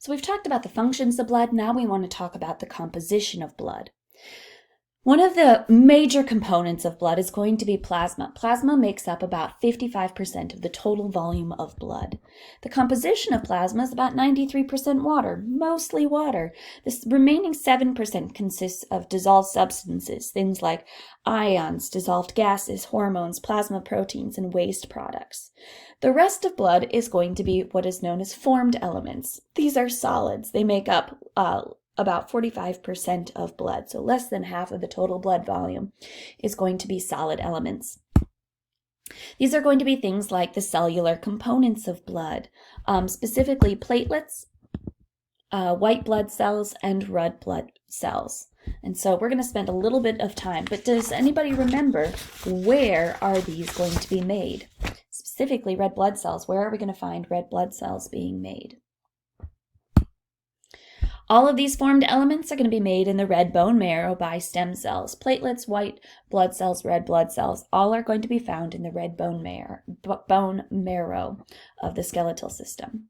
So we've talked about the functions of blood. Now we want to talk about the composition of blood. One of the major components of blood is going to be plasma. Plasma makes up about 55% of the total volume of blood. The composition of plasma is about 93% water, mostly water. This remaining 7% consists of dissolved substances, things like ions, dissolved gases, hormones, plasma proteins, and waste products. The rest of blood is going to be what is known as formed elements. These are solids. They make up about 45% of blood, so less than half of the total blood volume is going to be solid elements. These are going to be things like the cellular components of blood, specifically platelets, white blood cells, and red blood cells. And so we're going to spend a little bit of time, but does anybody remember where are these going to be made? Specifically red blood cells, where are we going to find red blood cells being made? All of these formed elements are going to be made in the red bone marrow by stem cells. Platelets, white blood cells, red blood cells, all are going to be found in the red bone marrow of the skeletal system.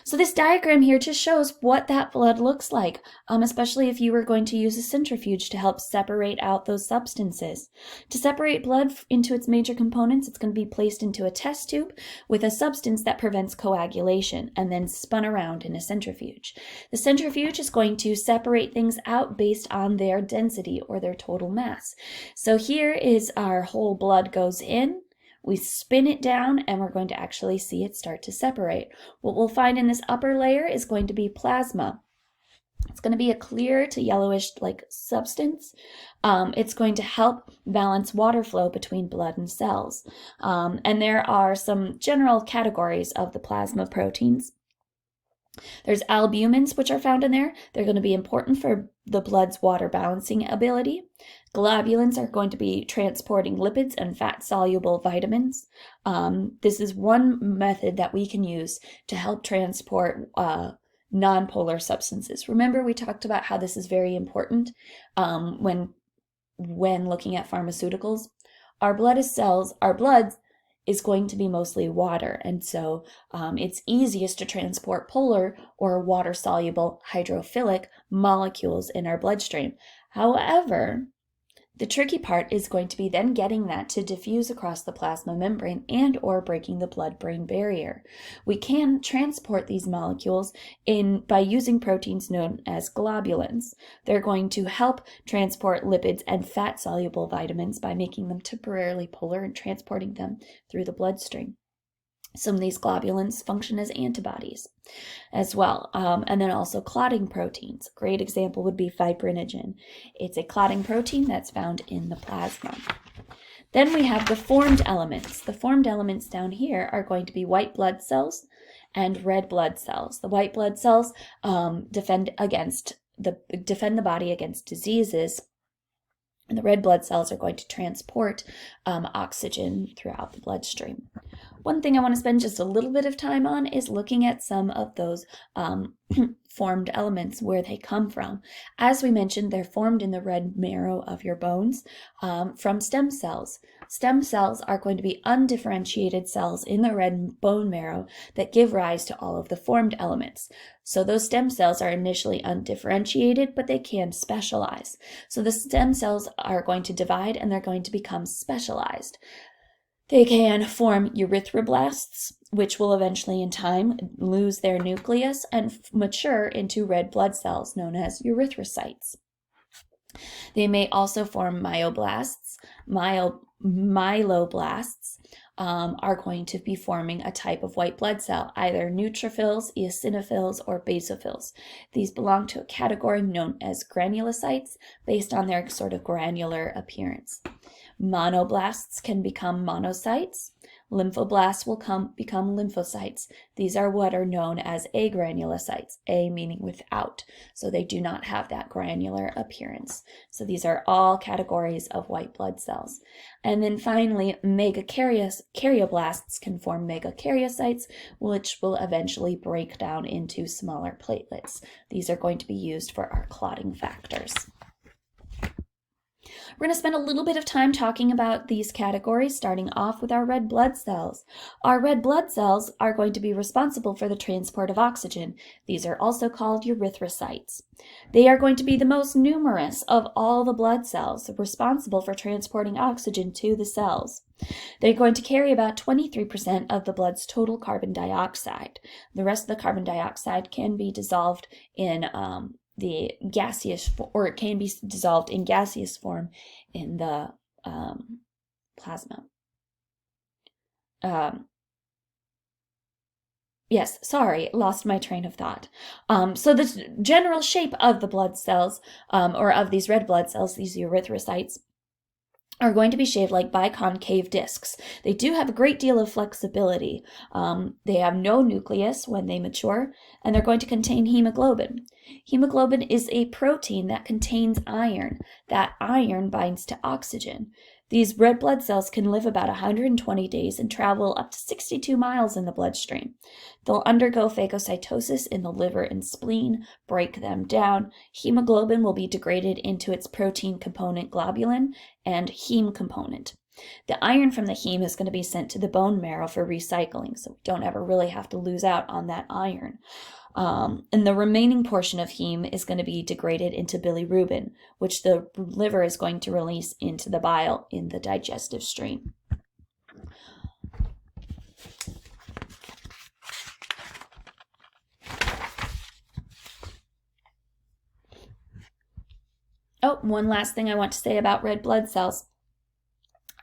So this diagram here just shows what that blood looks like, especially if you were going to use a centrifuge to help separate out those substances. To separate blood into its major components, it's going to be placed into a test tube with a substance that prevents coagulation and then spun around in a centrifuge. The centrifuge is going to separate things out based on their density or their total mass. So here is our whole blood goes in. We spin it down and we're going to actually see it start to separate. What we'll find in this upper layer is going to be plasma. It's going to be a clear to yellowish like substance. It's going to help balance water flow between blood and cells. And there are some general categories of the plasma proteins. There's albumins, which are found in there. They're going to be important for the blood's water balancing ability. Globulins are going to be transporting lipids and fat-soluble vitamins. This is one method that we can use to help transport nonpolar substances. Remember, we talked about how this is very important when looking at pharmaceuticals. Our blood is going to be mostly water, and so it's easiest to transport polar or water-soluble hydrophilic molecules in our bloodstream. However, the tricky part is going to be then getting that to diffuse across the plasma membrane and or breaking the blood-brain barrier. We can transport these molecules by using proteins known as globulins. They're going to help transport lipids and fat-soluble vitamins by making them temporarily polar and transporting them through the bloodstream. Some of these globulins function as antibodies as well. And then also clotting proteins. A great example would be fibrinogen. It's a clotting protein that's found in the plasma. Then we have the formed elements. The formed elements down here are going to be white blood cells and red blood cells. The white blood cells defend the body against diseases. And the red blood cells are going to transport oxygen throughout the bloodstream. One thing I want to spend just a little bit of time on is looking at some of those formed elements, where they come from. As we mentioned, they're formed in the red marrow of your bones from stem cells. Stem cells are going to be undifferentiated cells in the red bone marrow that give rise to all of the formed elements. So those stem cells are initially undifferentiated, but they can specialize. So the stem cells are going to divide and they're going to become specialized. They can form erythroblasts, which will eventually in time lose their nucleus and mature into red blood cells known as erythrocytes. They may also form myoblasts. Myeloblasts are going to be forming a type of white blood cell, either neutrophils, eosinophils, or basophils. These belong to a category known as granulocytes based on their sort of granular appearance. Monoblasts can become monocytes. Lymphoblasts will become lymphocytes. These are what are known as agranulocytes, A meaning without, so they do not have that granular appearance. So these are all categories of white blood cells. And then finally, megakaryocytes can form megakaryocytes, which will eventually break down into smaller platelets. These are going to be used for our clotting factors. We're going to spend a little bit of time talking about these categories, starting off with our red blood cells. Our red blood cells are going to be responsible for the transport of oxygen. These are also called erythrocytes. They are going to be the most numerous of all the blood cells, responsible for transporting oxygen to the cells. They're going to carry about 23% of the blood's total carbon dioxide. The rest of the carbon dioxide can be dissolved in the gaseous, or it can be dissolved in gaseous form in the plasma. Yes, sorry, lost my train of thought. So the general shape of the blood cells, or of these red blood cells, these erythrocytes, are going to be shaped like biconcave discs. They do have a great deal of flexibility. They have no nucleus when they mature, and they're going to contain hemoglobin. Hemoglobin is a protein that contains iron. That iron binds to oxygen. These red blood cells can live about 120 days and travel up to 62 miles in the bloodstream. They'll undergo phagocytosis in the liver and spleen, break them down. Hemoglobin will be degraded into its protein component globulin and heme component. The iron from the heme is going to be sent to the bone marrow for recycling, so we don't ever really have to lose out on that iron. And the remaining portion of heme is going to be degraded into bilirubin, which the liver is going to release into the bile in the digestive stream. Oh, one last thing I want to say about red blood cells.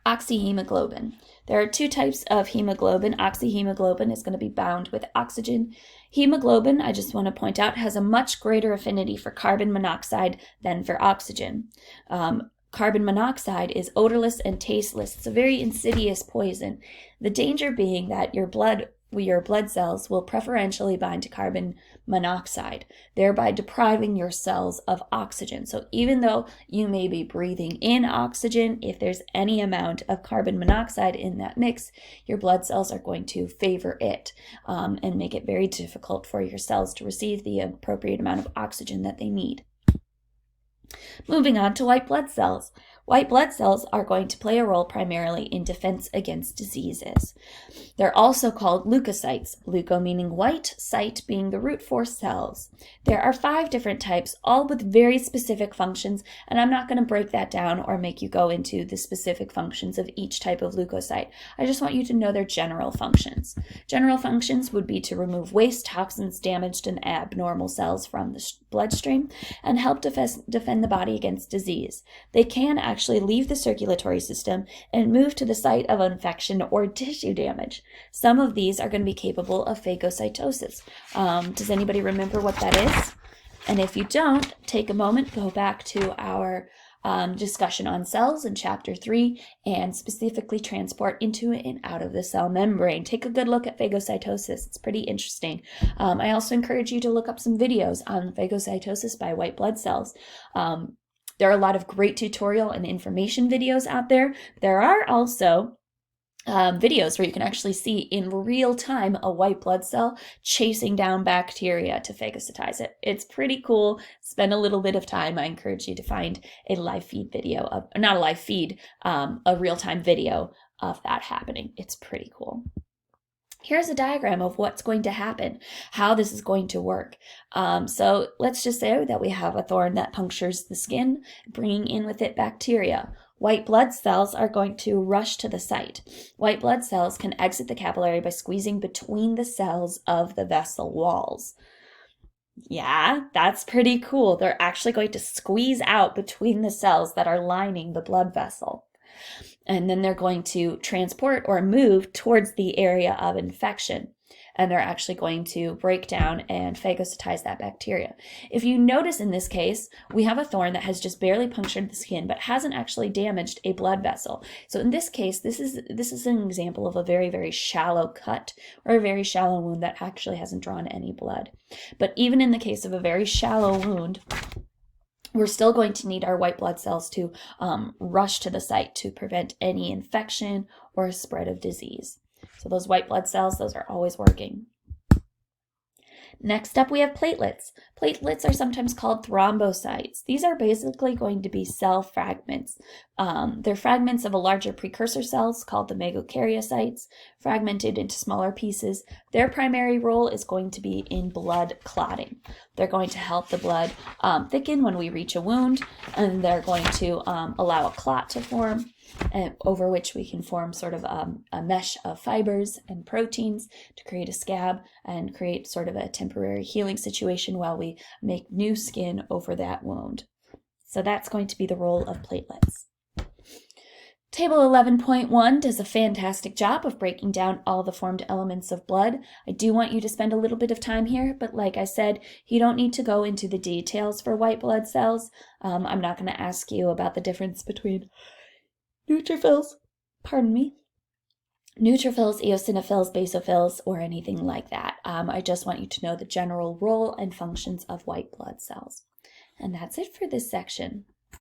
Oxyhemoglobin. There are two types of hemoglobin. Oxyhemoglobin is going to be bound with oxygen. Hemoglobin, I just want to point out, has a much greater affinity for carbon monoxide than for oxygen. Carbon monoxide is odorless and tasteless. It's a very insidious poison. The danger being that your blood cells will preferentially bind to carbon monoxide, thereby depriving your cells of oxygen. So even though you may be breathing in oxygen, if there's any amount of carbon monoxide in that mix, your blood cells are going to favor it and make it very difficult for your cells to receive the appropriate amount of oxygen that they need. Moving on to white blood cells. White blood cells are going to play a role primarily in defense against diseases. They're also called leukocytes, leuko meaning white, cyte being the root for cells. There are 5 different types, all with very specific functions, and I'm not going to break that down or make you go into the specific functions of each type of leukocyte. I just want you to know their general functions. General functions would be to remove waste, toxins, damaged, and abnormal cells from the bloodstream and help defend the body against disease. They can actually leave the circulatory system and move to the site of infection or tissue damage. Some of these are going to be capable of phagocytosis. Does anybody remember what that is? And if you don't, take a moment, go back to our discussion on cells in chapter 3 and specifically transport into and out of the cell membrane. Take a good look at phagocytosis. It's pretty interesting. I also encourage you to look up some videos on phagocytosis by white blood cells. There are a lot of great tutorial and information videos out there. There are also videos where you can actually see in real time a white blood cell chasing down bacteria to phagocytize it. It's pretty cool. Spend a little bit of time. I encourage you to find a live feed video not a live feed, a real-time video of that happening. It's pretty cool. Here's a diagram of what's going to happen, how this is going to work. So let's just say that we have a thorn that punctures the skin, bringing in with it bacteria. White blood cells are going to rush to the site. White blood cells can exit the capillary by squeezing between the cells of the vessel walls. Yeah, that's pretty cool. They're actually going to squeeze out between the cells that are lining the blood vessel. And then they're going to transport or move towards the area of infection. And they're actually going to break down and phagocytize that bacteria. If you notice in this case, we have a thorn that has just barely punctured the skin, but hasn't actually damaged a blood vessel. So in this case, this is an example of a very, very shallow cut or a very shallow wound that actually hasn't drawn any blood. But even in the case of a very shallow wound, we're still going to need our white blood cells to rush to the site to prevent any infection or spread of disease. So those white blood cells, those are always working. Next up, we have platelets. Platelets are sometimes called thrombocytes. These are basically going to be cell fragments. They're fragments of a larger precursor cells called the megakaryocytes, fragmented into smaller pieces. Their primary role is going to be in blood clotting. They're going to help the blood thicken when we reach a wound, and they're going to allow a clot to form, over which we can form sort of a mesh of fibers and proteins to create a scab and create sort of a temporary healing situation while we make new skin over that wound. So that's going to be the role of platelets. Table 11.1 does a fantastic job of breaking down all the formed elements of blood. I do want you to spend a little bit of time here, but like I said, you don't need to go into the details for white blood cells. I'm not going to ask you about the difference between neutrophils, neutrophils, eosinophils, basophils, or anything like that. I just want you to know the general role and functions of white blood cells. And that's it for this section.